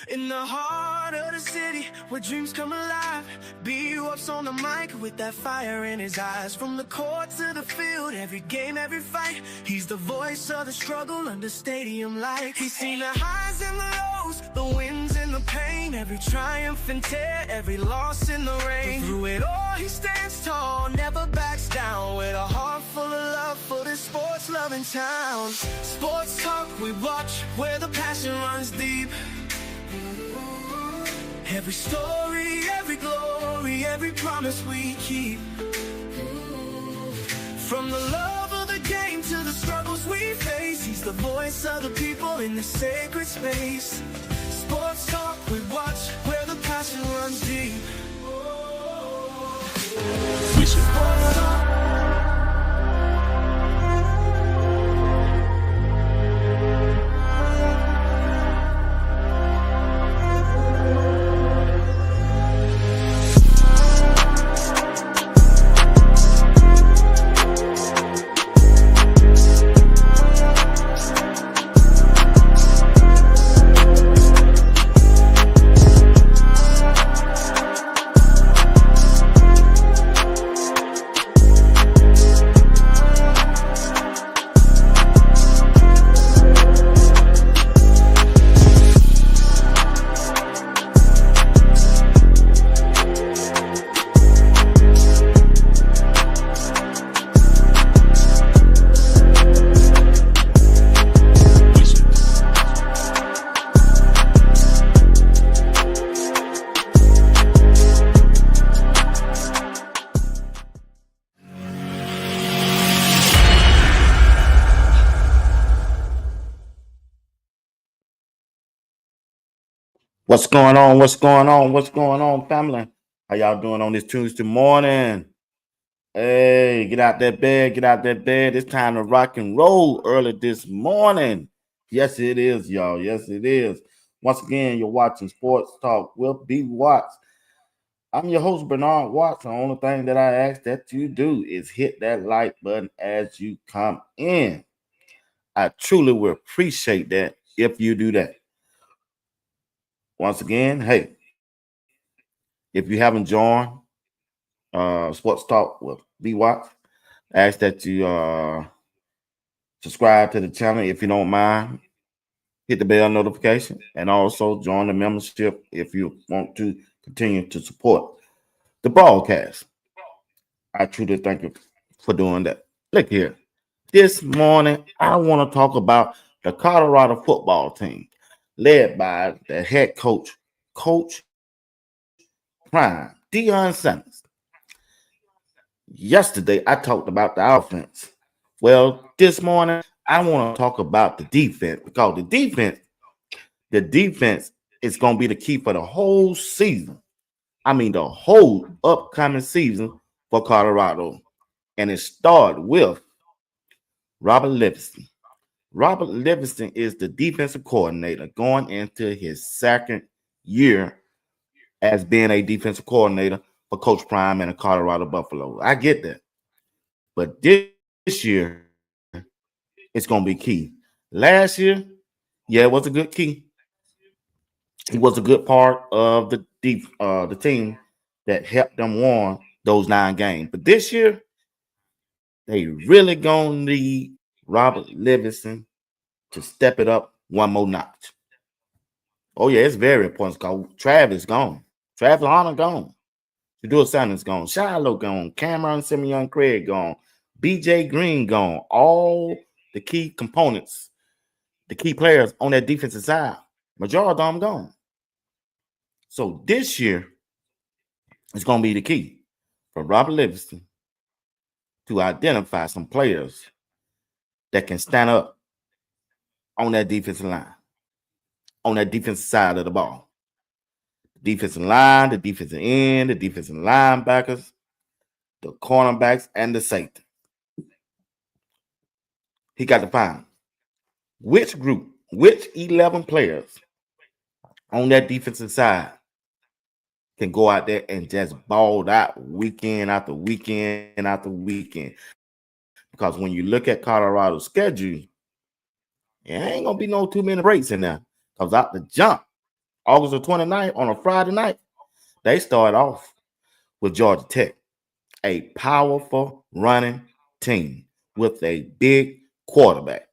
In the heart of the city, where dreams come alive, B-Up's on the mic with that fire in his eyes. From the court to the field, every game, every fight, he's the voice of the struggle under stadium lights. He's seen the highs and the lows, the wins and the pain, every triumph and tear, every loss in the rain. But through it all, he stands tall, never backs down, with a heart full of love for this sports-loving town. Sports talk we watch, where the passion runs deep. Every story, every glory, every promise we keep. From the love of the game to the struggles we face, he's the voice of the people in the sacred space. Sports talk we watch, where the passion runs deep. Sports talk. What's going on? What's going on? What's going on, family? How y'all doing on this Tuesday morning? Hey, get out that bed, get out that bed. It's time to rock and roll early this morning. Yes, it is, y'all. Yes, it is. Once again, you're watching Sports Talk with B. Watts. I'm your host, Bernard Watts. The only thing that I ask that you do is hit that like button as you come in. I truly will appreciate that if you do that. Once again, hey, if you haven't joined Sports Talk with B Watts, I ask that you subscribe to the channel if you don't mind. Hit the bell notification and also join the membership if you want to continue to support the broadcast. I truly thank you for doing that. Look here. This morning, I want to talk about the Colorado football team led by the head coach, Coach Prime, Deion Sanders. Yesterday, I talked about the offense. Well, this morning, I want to talk about the defense because the defense is going to be the key for the whole season. I mean, the whole upcoming season for Colorado. And it started with Robert Livingston. Robert Livingston is the defensive coordinator going into his second year as being a defensive coordinator for Coach Prime and the Colorado Buffaloes. I get that. But this year, it's going to be key. Last year, yeah, it was a good key. He was a good part of the team that helped them win those 9 games. But this year, they really going to need Robert Livingston to step it up one more notch. Oh, yeah, it's very important because Travis gone. Travis Hunter gone. Shador Sanders gone. Shiloh gone. Cameron Simeon Craig gone. BJ Green gone. All the key components, the key players on that defensive side, majority of them gone. So this year is going to be the key for Robert Livingston to identify some players that can stand up on that defensive line, on that defensive side of the ball. The defensive line, the defensive end, the defensive linebackers, the cornerbacks, and the safety. He got to find which 11 players on that defensive side can go out there and just ball out weekend after weekend after weekend. Because when you look at Colorado's schedule, it ain't going to be no too many breaks in there. Because out the jump, August the 29th on a Friday night, they start off with Georgia Tech, a powerful running team with a big quarterback.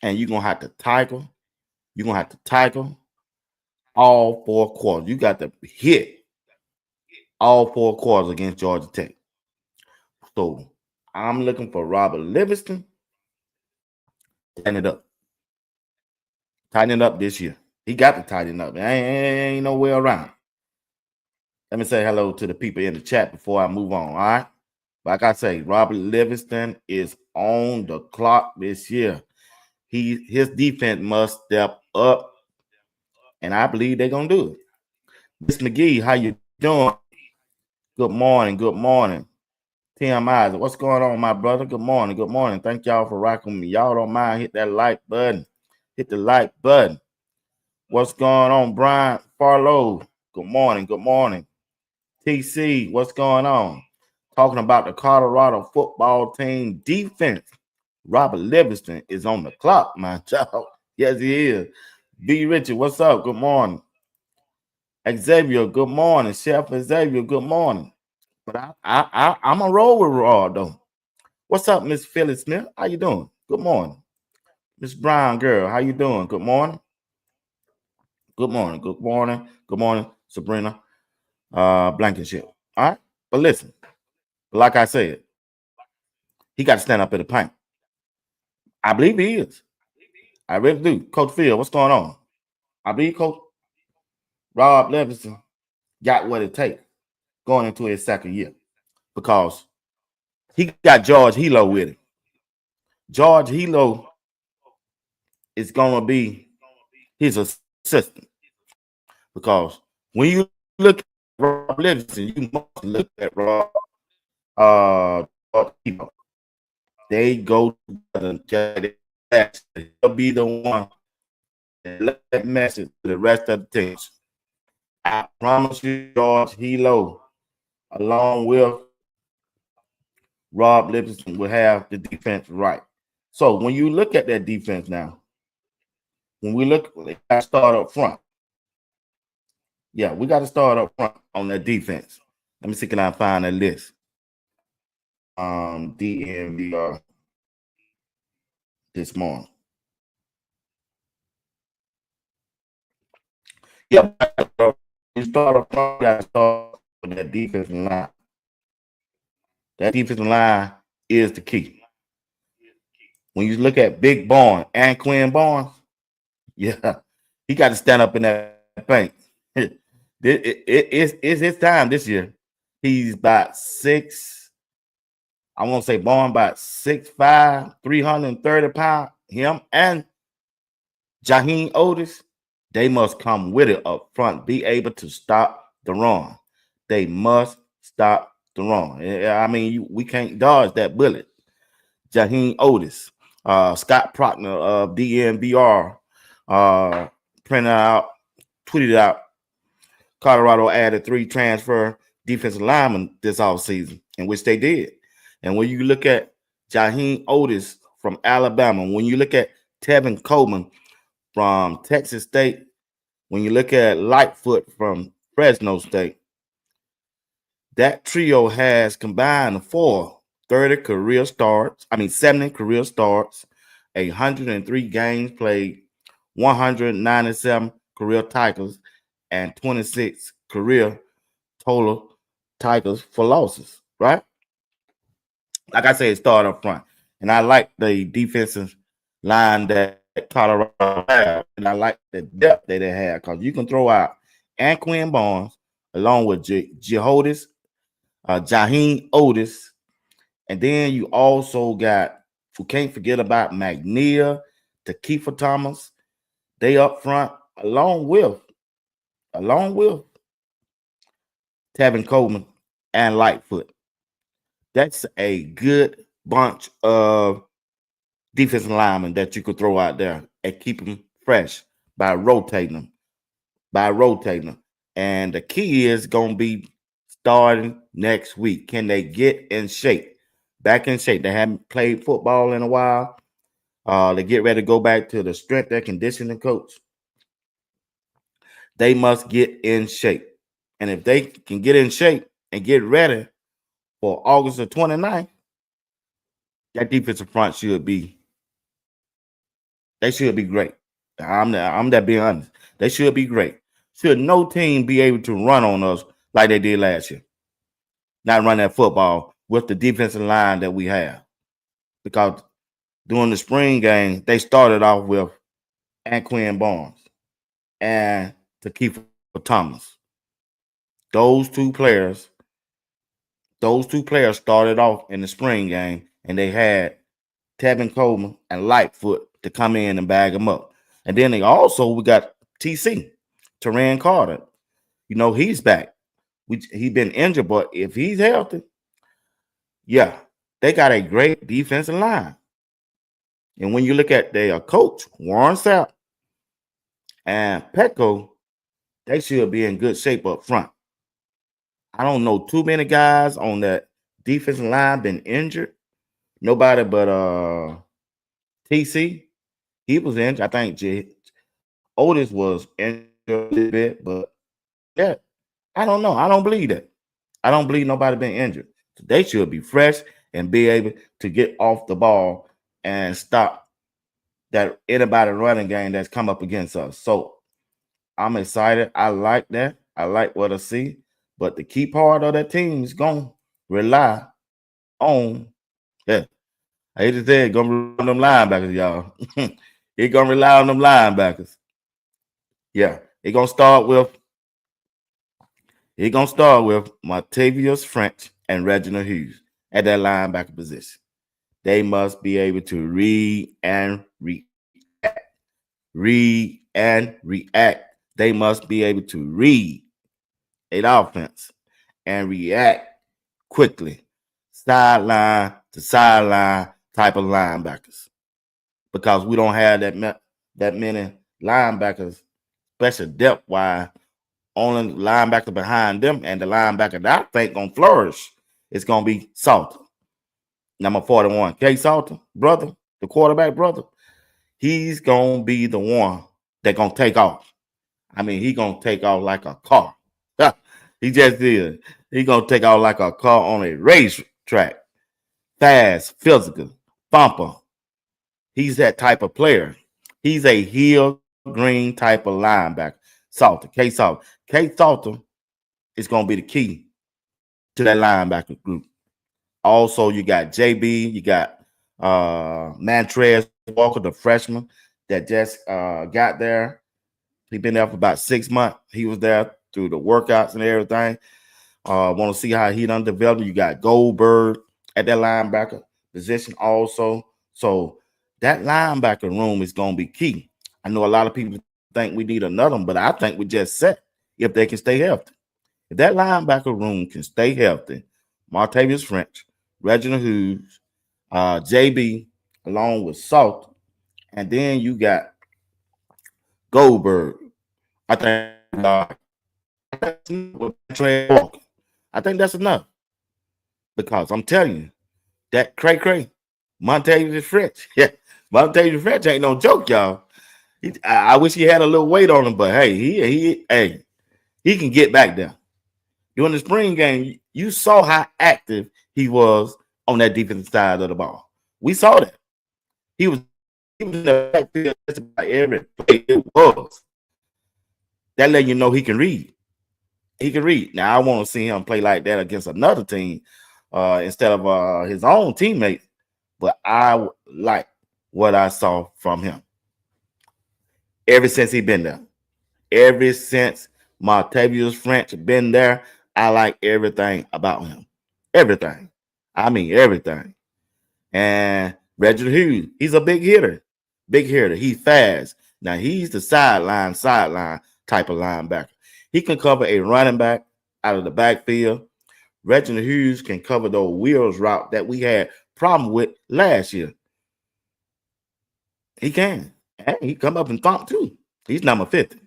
And you're going to have to tackle. You're going to have to tackle all 4 quarters. You got to hit all 4 quarters against Georgia Tech. So I'm looking for Robert Livingston. Tighten it up. Tighten it up this year. He got to tighten up. Ain't no way around. Let me say hello to the people in the chat before I move on. All right. Like I say, Robert Livingston is on the clock this year. His defense must step up, and I believe they're gonna do it. Miss McGee, how you doing? Good morning. Good morning. Tim Isaac, what's going on, my brother? Good morning. Good morning. Thank y'all for rocking with me. Y'all don't mind, hit that like button. Hit the like button. What's going on, Brian Farlow? Good morning. Good morning. TC, what's going on? Talking about the Colorado football team defense. Robert Livingston is on the clock, my child. Yes, he is. B. Richard, what's up? Good morning. Xavier, good morning. Chef Xavier, good morning. But I'm a roll with Raw, though. What's up, Miss Phyllis Smith? How you doing? Good morning. Miss Brown girl, how you doing? Good morning. Good morning. Good morning. Good morning, Sabrina. Blankenship. All right. But listen, like I said, he got to stand up in the paint. I believe he is. I really do. Coach Phil, what's going on? I believe Coach Rob Livingston got what it takes going into his second year because he got George Hilo with him. George Hilo is going to be his assistant because when you look at Rob Livingston, you must look at Rob Hilo. They go together. He'll be the one that let that message to the rest of the teams. I promise you, George Hilo, along with Rob Livingston, will have the defense right. So when you look at that defense now, when we look, we got to start up front. Yeah, we got to start up front on that defense. Let me see, can I find a list? DNVR this morning. Yeah, you start up front, you got to start with that defensive line. That defensive line is the key. When you look at Big Barnes and Quinn Barnes, yeah, he got to stand up in that paint. It's his time this year. He's about 6. I won't say Barnes about 6'5", 330 pounds. Him and Jaheim Otis, they must come with it up front, be able to stop the run. They must stop the run. I mean, we can't dodge that bullet. Jaheim Otis, Scott Proctor of DNVR, printed out, tweeted out, Colorado added 3 transfer defensive linemen this offseason, in which they did. And when you look at Jaheim Otis from Alabama, when you look at Tevin Coleman from Texas State, when you look at Lightfoot from Fresno State, that trio has combined for 70 career starts, 103 games played, 197 career tackles, and 26 career total tackles for losses, right? Like I said, start up front. And I like the defensive line that Colorado have, and I like the depth that they have because you can throw out Quinn Barnes along with Jaheim Otis, and then you also got, who can't forget about McNeil, Takeefa Thomas. They up front along with Tevin Coleman and Lightfoot. That's a good bunch of defensive linemen that you could throw out there and keep them fresh by rotating them. And the key is going to be starting next week. Can they get in shape? Back in shape. They haven't played football in a while. They get ready to go back to the strength and conditioning coach. They must get in shape. And if they can get in shape and get ready for August the 29th, that defensive front should be great. I'm that being honest. They should be great. Should no team be able to run on us like they did last year? Not run that football with the defensive line that we have. Because during the spring game, they started off with Anquan Barnes and Takeifa Thomas. Those two players, started off in the spring game, and they had Tevin Coleman and Lightfoot to come in and bag them up. And then we got TC, Teran Carter. He's back. He's been injured, but if he's healthy, yeah, they got a great defensive line. And when you look at their coach, Warren Sapp and Petco, they should be in good shape up front. I don't know too many guys on that defensive line been injured. Nobody but TC. He was injured. I think Otis was injured a little bit, but yeah, I don't know. I don't believe that. I don't believe nobody been injured. So they should be fresh and be able to get off the ball and stop that anybody running game that's come up against us. So I'm excited. I like that. I like what I see. But the key part of that team is going to rely on, yeah, I hate to say it, going to rely on them linebackers, y'all. It's going to rely on them linebackers. Yeah, it's going to start with Martavius French and Reginald Hughes at that linebacker position. They must be able to read and react. They must be able to read an offense and react quickly, sideline to sideline type of linebackers, because we don't have that many linebackers, especially depth wise. Only linebacker behind them, and the linebacker that I think gonna flourish is gonna be Salter, number 41. K. Salter, brother, the quarterback brother. He's gonna be the one that gonna take off. I mean, he gonna take off like a car. He just did. He gonna take off like a car on a racetrack. Fast, physical, thumper. He's that type of player. He's a heel green type of linebacker. Salter, K. Salter. K. Salter is gonna be the key to that linebacker group. Also, you got JB, you got Mantrez Walker, the freshman that just got there. He's been there for about 6 months. He was there through the workouts and everything. Want to see how he done developed. You got Goldberg at that linebacker position also. So that linebacker room is going to be key. I know a lot of people think we need another one, but I think we just set if they can stay healthy. If that linebacker room can stay healthy, Martavius French, Reginald Hughes, JB, along with Salt, and then you got Goldberg. I think that's enough, because I'm telling you that Cray Montavious French, yeah, Montavious French ain't no joke, y'all. I wish he had a little weight on him, but hey, he can get back there. During the spring game, you saw how active he was on that defensive side of the ball. We saw that he was in the backfield just about every play it was. That let you know he can read. He can read. Now I want to see him play like that against another team instead of his own teammates. But I like what I saw from him ever since he been there. Ever since Martavius French been there, I like everything about him. Everything. I mean everything. And Reginald Hughes, he's a big hitter. Big hitter. He's fast. Now he's the sideline type of linebacker. He can cover a running back out of the backfield. Reginald Hughes can cover those wheels route that we had problem with last year. He can. And he come up and thump too. He's number 50.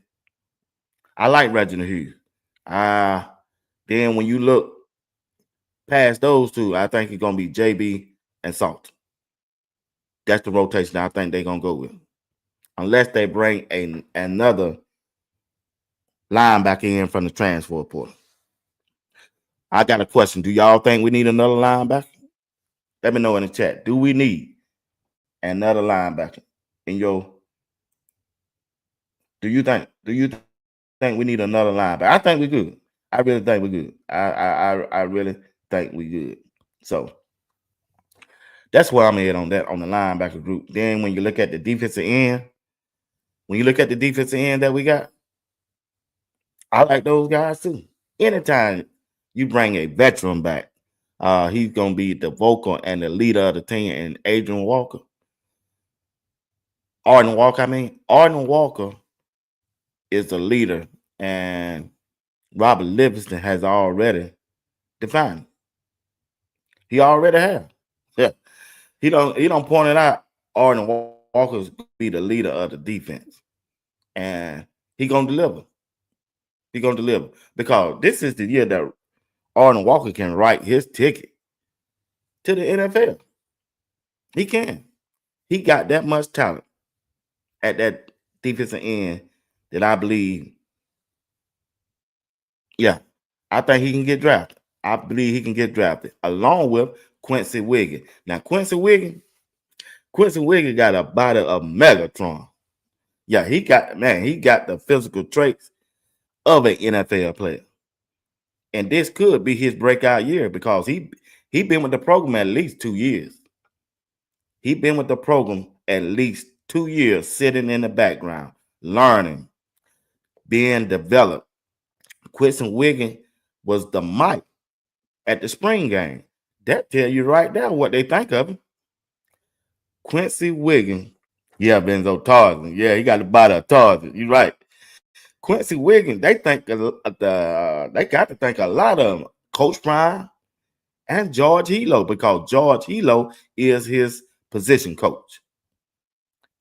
I like Reginald Hughes. Then when you look past those two, I think it's gonna be JB and Salt. That's the rotation I think they're gonna go with, unless they bring another linebacker in from the transfer portal. I got a question. Do y'all think we need another linebacker? Let me know in the chat. Do we need another linebacker in your? Do you think we need another linebacker? I think we good. I really think we good. I really think we good. So that's where I'm at on the linebacker group. Then when you look at the defensive end, that we got, I like those guys too. Anytime you bring a veteran back, he's gonna be the vocal and the leader of the team. And Arden Walker is the leader, and Robert Livingston has already defined. He already have. Yeah, he don't point it out. Arden Walker's be the leader of the defense, and he gonna deliver. He gonna deliver because this is the year that Arden Walker can write his ticket to the NFL. He can. He got that much talent at that defensive end that I believe. Yeah, I think he can get drafted. I believe he can get drafted along with Quincy Wiggins. Now Quincy Wiggins got a body of Megatron. Yeah, he got the physical traits of an NFL player. And this could be his breakout year because he been with the program at least 2 years. He been with the program at least 2 years, sitting in the background, learning, being developed. Quincy Wiggins was the mic at the spring game. That tell you right there what they think of him. Quincy Wiggins, yeah, Benzo Tarzan. Yeah, he got the body of Tarzan. You're right. Quincy Wiggins, they got to think a lot of him. Coach Prime and George Hilo, because George Hilo is his position coach.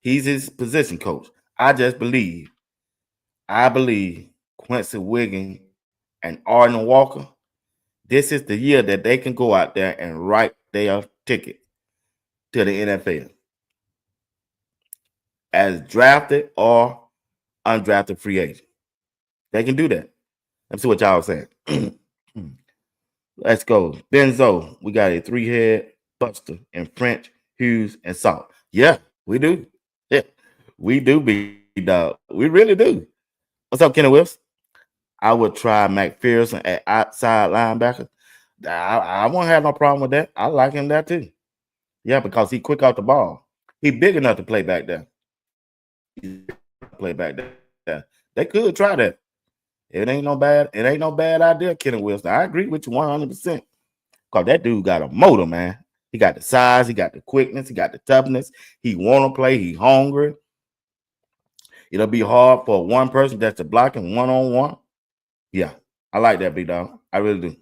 He's his position coach. I believe Quincy Wiggins and Arden Walker, this is the year that they can go out there and write their ticket to the NFL as drafted or undrafted free agent. They can do that. Let's see what y'all saying. Let's go. Benzo, we got a 3-head buster in French, Hughes, and Salt. Yeah, we do. Yeah, we do, big dog. We really do. What's up, Kenny Wilson? I would try McPherson at outside linebacker. I won't have no problem with that. I like him there too. Yeah, because he quick off the ball. He big enough to play back there. They could try that. It ain't no bad idea, Kenny Wilson. I agree with you 100%. Because that dude got a motor, man. He got the size, he got the quickness, he got the toughness. He want to play, he hungry. It'll be hard for one person that's to block him one-on-one. Yeah, I like that, big dog. I really do.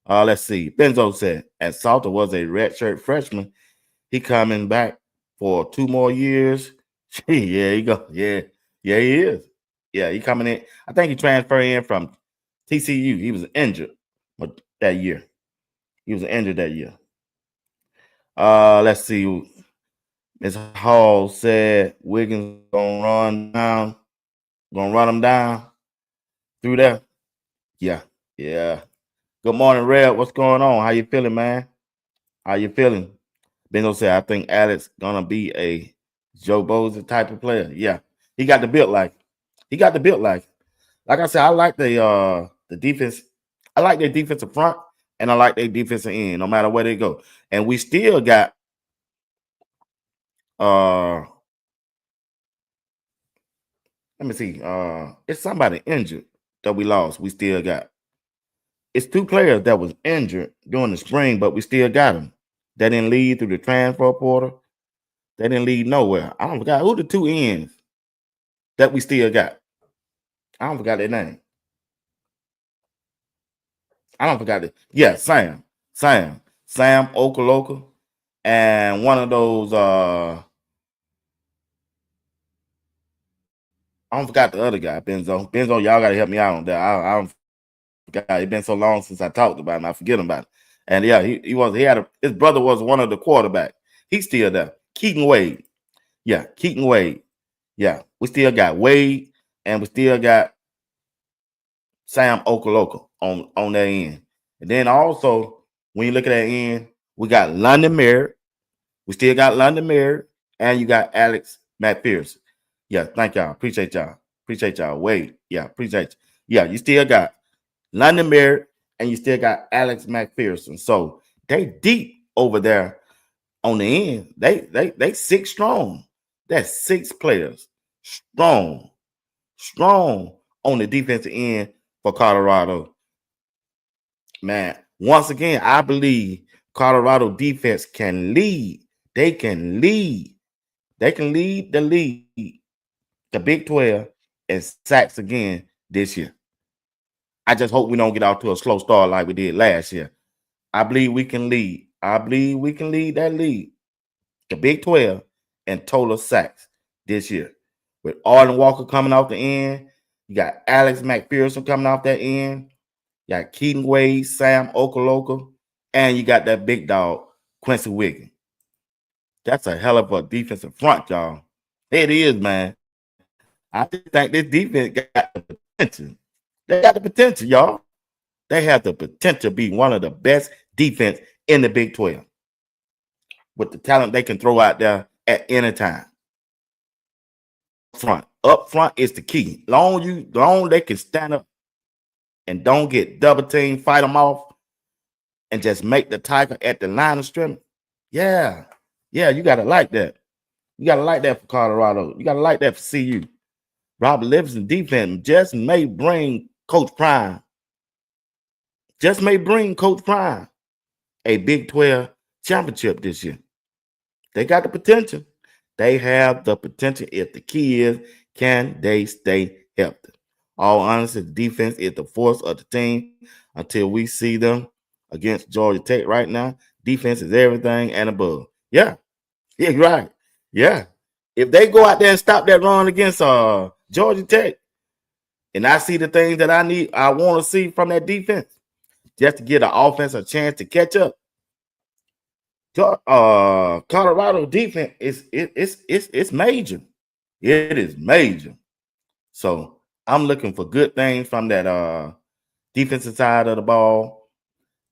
Let's see. Benzo said, as Salter was a redshirt freshman, he coming back for 2 more years. Yeah, he go. Yeah, he is. Yeah, he coming in. I think he transferred in from TCU. He was injured that year. Let's see. Ms. Hall said Wiggins gonna run him down through there. Yeah. Good morning, Red. What's going on? How you feeling, man? How you feeling? Benzo said, I think Alex gonna be a Joe Bosa type of player. Yeah, he got the build like. Like I said, I like the defense. I like their defensive front, and I like their defensive end, no matter where they go. And we still got let me see. It's somebody injured that we lost. We still got. It's 2 players that was injured during the spring, but we still got them. They didn't lead through the transfer portal. They didn't lead nowhere. I don't forget who the 2 ends that we still got. I don't forget their name. I don't forget it. Yeah, Sam Okaloka, and one of those. I don't forget the other guy, Benzo. Y'all gotta help me out on that. I don't forget. It's been so long since I talked about him. I forget about it. And yeah, his brother was one of the quarterbacks. He's still there. Keaton Wade. Yeah, Keaton Wade. Yeah, we still got Wade, and we still got Sam Okoloko on that end. And then also, when you look at that end, we got London Merritt. We still got London Merritt, and you got Alex McPherson. Yeah, thank y'all. Appreciate y'all. Appreciate y'all. Wait, yeah, appreciate you. Yeah, you still got London Merritt, and you still got Alex McPherson. So they deep over there on the end. They six strong. That's six players strong, strong on the defensive end for Colorado. Man, once again, I believe Colorado defense can lead. They can lead. They can lead the league, the Big 12, and sacks again this year. I just hope we don't get out to a slow start like we did last year. I believe we can lead. I believe we can lead that league, the Big 12, and total sacks this year. With Arden Walker coming off the end, you got Alex McPherson coming off that end, you got Keaton Wade, Sam Okoloko, and you got that big dog, Quincy Wiggins. That's a hell of a defensive front, y'all. It is, man. I just think this defense got the potential. They got the potential, y'all. They have the potential to be one of the best defense in the Big 12 with the talent they can throw out there at any time. Up front is the key. Long they can stand up and don't get double team, fight them off, and just make the Tiger at the line of scrimmage. Yeah, you gotta like that. You gotta like that for Colorado. You gotta like that for CU. Robert Livingston defense just may bring Coach Prime. Just may bring Coach Prime a Big 12 championship this year. They got the potential. They have the potential. If the key is, can they stay healthy? All honesty, the defense is the force of the team until we see them against Georgia Tech right now. Defense is everything and above. Yeah, right. Yeah. If they go out there and stop that run against Georgia Tech, and I see the things that I want to see from that defense, just to get an offense a chance to catch up. Colorado defense it's major. It is major. So I'm looking for good things from that defensive side of the ball.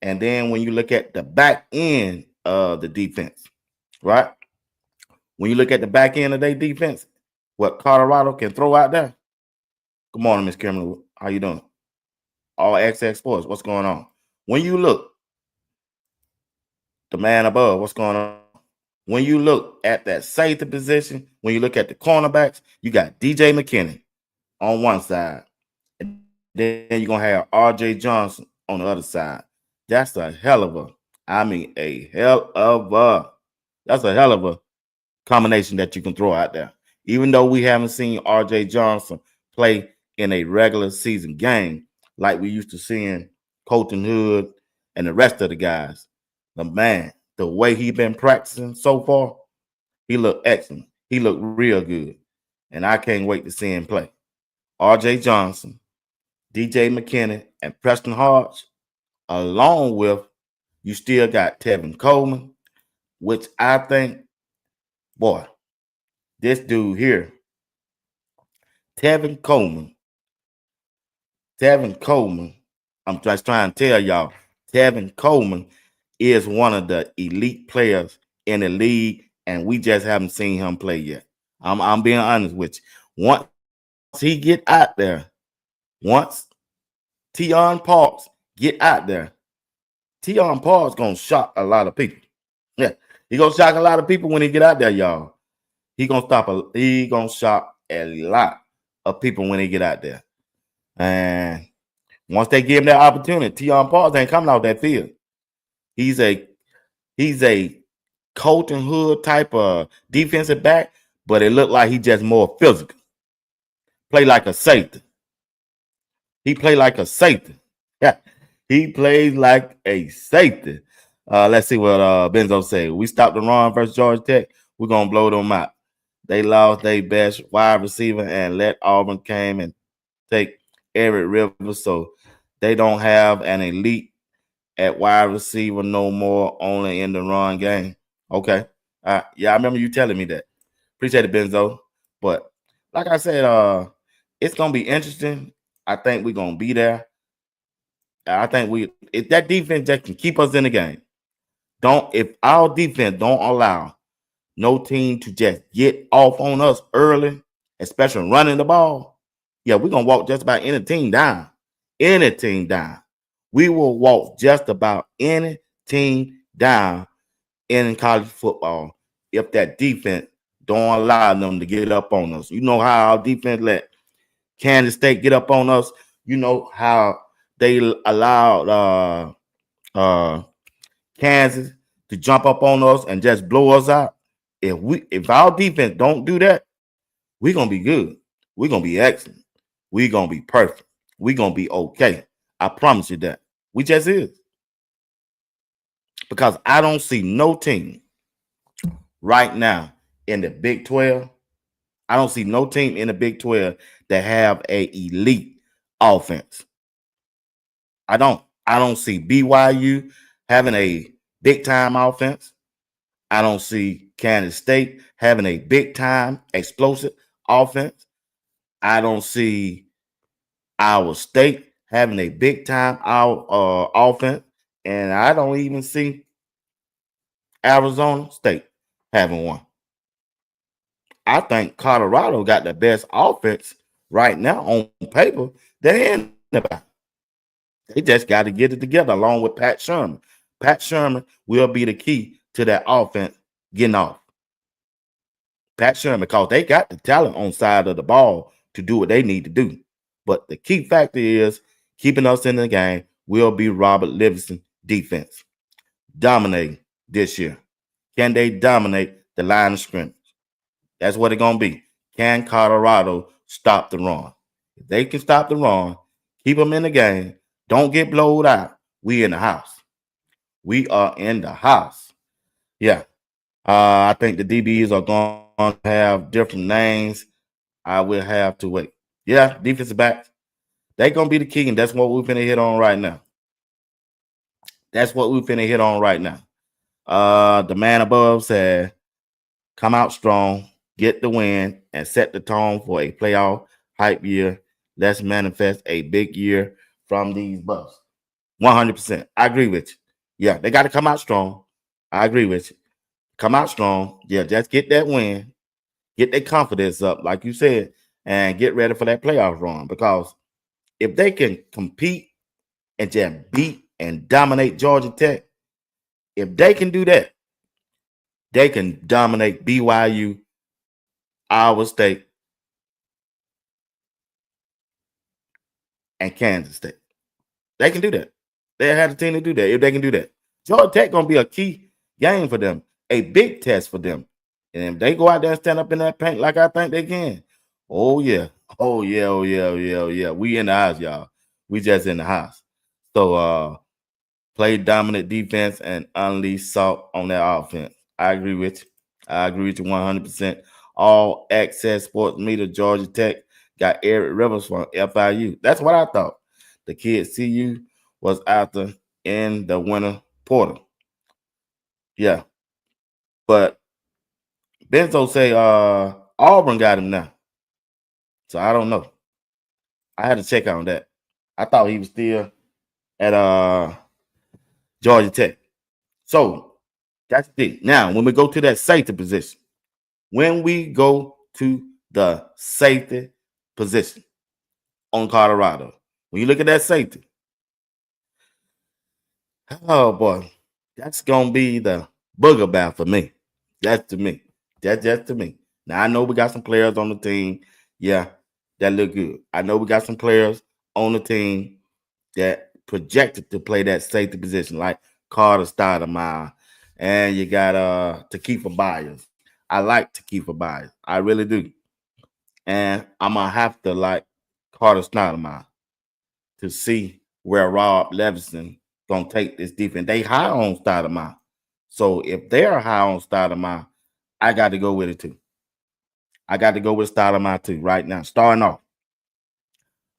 And then when you look at the back end of the defense, right? When you look at the back end of their defense, what Colorado can throw out there. Good morning, Miss Kimberly. How you doing? All XX Sports. What's going on? When you look, the man above, what's going on? When you look at that safety position, when you look at the cornerbacks, you got DJ McKinney on one side. And then you're going to have RJ Johnson on the other side. That's a hell of a combination that you can throw out there. Even though we haven't seen RJ Johnson play in a regular season game like we used to seeing Colton Hood and the rest of the guys. The man, the way he been practicing so far, he looked excellent. He looked real good. And I can't wait to see him play. RJ Johnson, DJ McKinney, and Preston Hodge, along with you still got Tevin Coleman, which I think, boy, this dude here, Tevin Coleman, I'm just trying to tell y'all, Tevin Coleman is one of the elite players in the league, and we just haven't seen him play yet. I'm being honest with you. Once he get out there, once Tion Parks get out there, Tion Parks gonna shock a lot of people. Yeah, he gonna shock a lot of people when he get out there, y'all. He gonna shock a lot of people when he get out there. And once they give him that opportunity, Tion Parks ain't coming out that field. He's a Colton Hood type of defensive back, but it looked like he just more physical. Play like a safety. He play like a safety. Yeah, he plays like a safety. Let's see what Benzo said. We stopped the run versus Georgia Tech. We're gonna blow them out. They lost their best wide receiver and let Auburn came and take Eric Rivers, so they don't have an elite at wide receiver no more, only in the run game. Okay. Yeah, I remember you telling me that. Appreciate it, Benzo. But like I said, it's gonna be interesting I think we're gonna be there. I think if that defense just can keep us in the game. Don't if our defense don't allow no team to just get off on us early, especially running the ball. Yeah, we're gonna walk just about any team down. Any team down. We will walk just about any team down in college football if that defense don't allow them to get up on us. You know how our defense let Kansas State get up on us. You know how they allowed uh Kansas to jump up on us and just blow us out. If our defense don't do that, we're gonna be good. We're gonna be excellent. We're gonna be perfect. We're gonna be okay. I promise you that. We just is. Because I don't see no team right now in the Big 12. I don't see no team in the Big 12 that have a elite offense. I don't. I don't see BYU having a big time offense. I don't see Kansas State having a big time explosive offense. I don't see Iowa State having a big time offense, and I don't even see Arizona State having one. I think Colorado got the best offense right now on paper than anybody. They just got to get it together along with Pat Sherman. Pat Sherman will be the key to that offense getting off. Pat Sherman, because they got the talent on side of the ball to do what they need to do. But the key factor is keeping us in the game will be Robert Livingston defense. Dominating this year. Can they dominate the line of scrimmage? That's what it's going to be. Can Colorado stop the run? If they can stop the run, keep them in the game, don't get blowed out, we in the house. We are in the house. Yeah. I think the DBs are going to have different names. I will have to wait. Yeah, defensive backs. They're going to be the key, and that's what we're finna hit on right now. That's what we're finna hit on right now. The man above said, come out strong, get the win, and set the tone for a playoff hype year. Let's manifest a big year from these Bucks. 100%. I agree with you. Yeah, they got to come out strong. I agree with you. Come out strong. Yeah, just get that win. Get their confidence up, like you said, and get ready for that playoff run. Because if they can compete and just beat and dominate Georgia Tech, if they can do that, they can dominate BYU, Iowa State, and Kansas State. They can do that. They have the team to do that if they can do that. Georgia Tech going to be a key game for them, a big test for them. And if they go out there and stand up in that paint like I think they can, oh, yeah. Oh, yeah, oh, yeah, oh, yeah, oh, yeah. We in the house, y'all. We just in the house. So, play dominant defense and unleash salt on that offense. I agree with you. I agree with you 100%. All Access Sports Media, Georgia Tech got Eric Rivers from FIU. That's what I thought. The kid CU was after in the winter portal. Yeah. But Benzo say Auburn got him now. So I don't know. I had to check on that. I thought he was still at Georgia Tech. So that's it. Now, when we go to that safety position, when we go to the safety position on Colorado, when you look at that safety, oh boy, that's gonna be the booger bout for me. That's to me. That's just to me. Now I know we got some players on the team, yeah, that look good. I know we got some players on the team that projected to play that safety position, like Carter Stoudemire, and you got Takifa Byers. I like Takifa Byers. I really do. And I'm gonna have to like Carter Stoudemire to see where Rob Levinson gonna take this defense. They high on Stoudemire. So if they're high on Stoudemire, I got to go with it too. I got to go with Stoudemire too right now, starting off.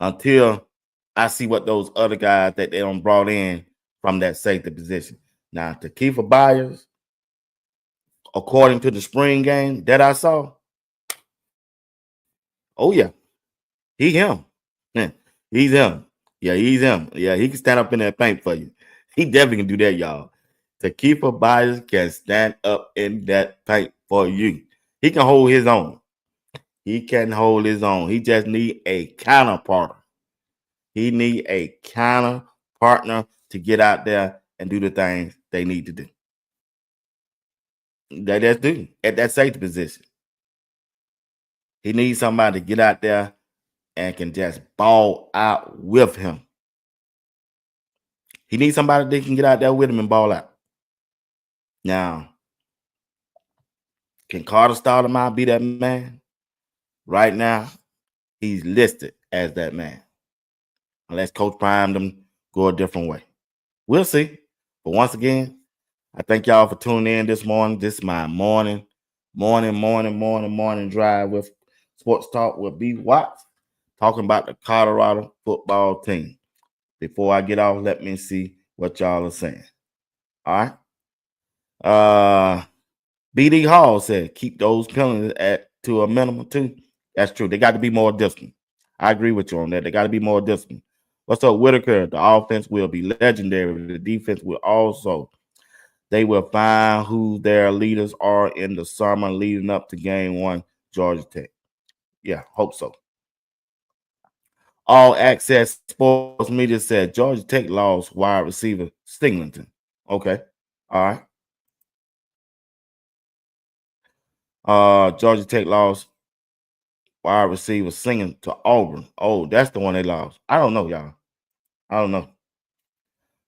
Until I see what those other guys that they don't brought in from that safety position. Now, Takifa Byers, according to the spring game that I saw, oh yeah, he him. Yeah. He's him. Yeah, he's him. Yeah, he can stand up in that paint for you. He definitely can do that, y'all. Takeifa Byers can stand up in that paint for you. He can hold his own. He can hold his own. He just need a counterpart. He need a counter partner to get out there and do the things they need to do. That's do at that safety position. He needs somebody to get out there and can just ball out with him. He needs somebody that can get out there with him and ball out. Now, can Carter Stoudemire be that man? Right now, he's listed as that man. Unless Coach Prime them go a different way. We'll see. But once again, I thank y'all for tuning in this morning. This is my morning drive with Sports Talk with B. Watts, talking about the Colorado football team. Before I get off, let me see what y'all are saying. All right. BD Hall said keep those penalties to a minimum too. That's true. They got to be more disciplined. I agree with you on that. They got to be more disciplined. What's up, Whitaker? The offense will be legendary. The defense will also. They will find who their leaders are in the summer leading up to game 1, Georgia Tech. Yeah, hope so. All Access Sports Media said Georgia Tech lost wide receiver Singleton. Okay. All right. Georgia Tech lost wide receiver singing to Auburn. Oh, that's the one they lost. I don't know, y'all. I don't know.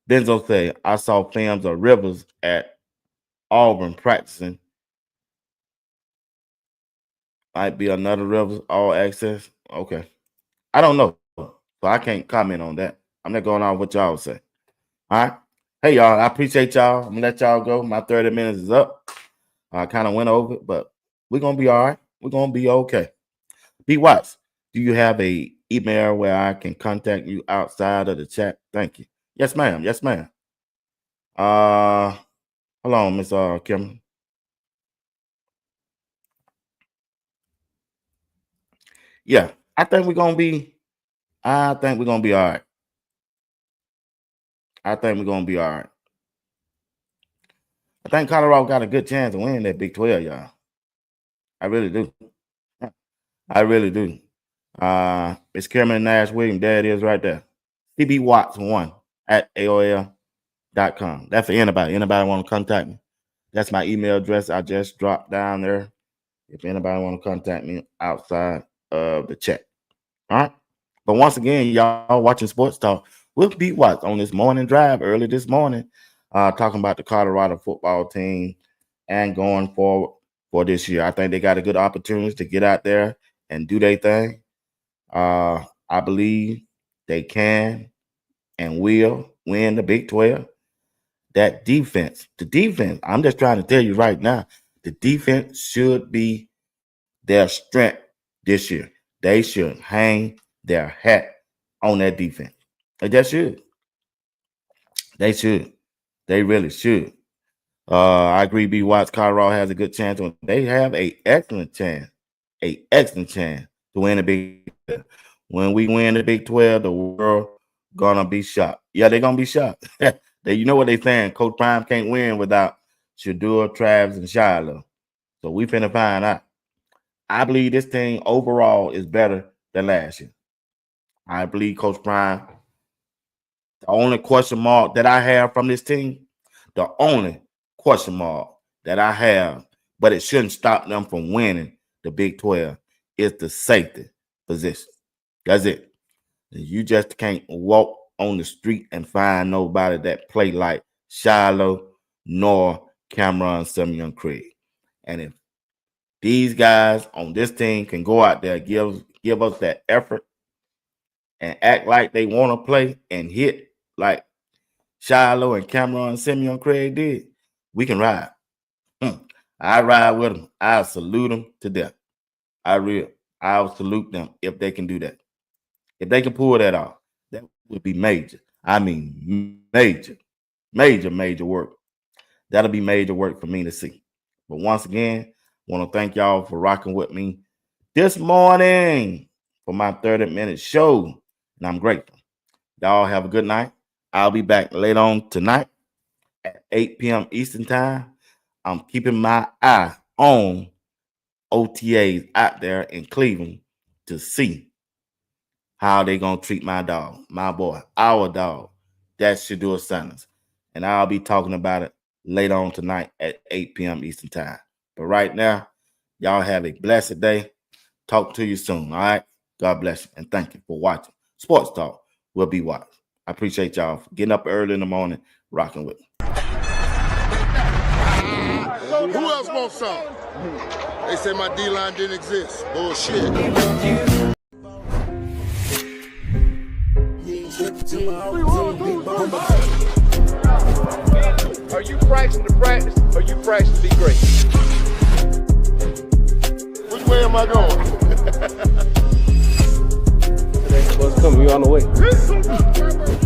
Benzo said, I saw films of Rivers at Auburn practicing. Might be another Rivers All Access. Okay. I don't know. So I can't comment on that. I'm not going on what y'all say. All right. Hey, y'all. I appreciate y'all. I'm going to let y'all go. My 30 minutes is up. I kind of went over it, but we're going to be all right. We're going to be okay. B. Watts, do you have a email where I can contact you outside of the chat? Thank you. Yes, ma'am. Yes, ma'am. Hold on, Miss Kim. Yeah, I think we're gonna be all right. I think we're gonna be all right. I think Colorado got a good chance of winning that Big 12, y'all. I really do. I really do. It's Cameron Nash Williams. There it is right there. CB Watts 1 at AOL.com. That's for anybody. Anybody want to contact me? That's my email address. I just dropped down there. If anybody want to contact me outside of the chat. All right. But once again, y'all watching Sports Talk with Beat Watts on this morning drive early this morning, talking about the Colorado football team and going forward for this year. I think they got a good opportunity to get out there and do their thing. I believe they can and will win the Big 12. That defense, I'm just trying to tell you right now, the defense should be their strength this year. They should hang their hat on that defense. They should. They should. They really should. I agree. B. Watts, Colorado has a good chance. They have an excellent chance to win the Big 12. When we win the Big 12, the world gonna be shocked. Yeah, they're gonna be shocked. You know what they saying? Coach Prime can't win without Shador, Travis, and Shiloh. So we finna find out. I believe this team overall is better than last year. I believe Coach Prime. The only question mark that I have from this team, the only question mark that I have, but it shouldn't stop them from winning the Big 12, is the safety position. That's it. You just can't walk on the street and find nobody that play like Shiloh nor Cameron Simeon Craig. And if these guys on this team can go out there, give us that effort and act like they want to play and hit like Shiloh and Cameron Simeon Craig did, we can ride. I ride with them. I salute them to death. I'll salute them if they can do that. If they can pull that off, that would be major. I mean, major work. That'll be major work for me to see. But once again, I want to thank y'all for rocking with me this morning for my 30-minute show. and I'm grateful. Y'all have a good night. I'll be back later on tonight at 8 p.m. Eastern Time. I'm keeping my eye on OTAs out there in Cleveland to see how they going to treat my dog, my boy, our dog. That's Shador Sanders. And I'll be talking about it later on tonight at 8 p.m. Eastern Time. But right now, y'all have a blessed day. Talk to you soon, all right? God bless you, and thank you for watching. Sports Talk will be watched. I appreciate y'all for getting up early in the morning, rocking with me. Who else wants some? They said my D-line didn't exist. Bullshit. Are you practicing to practice, or you practicing to be great? Which way am I going? What's coming? You on the way.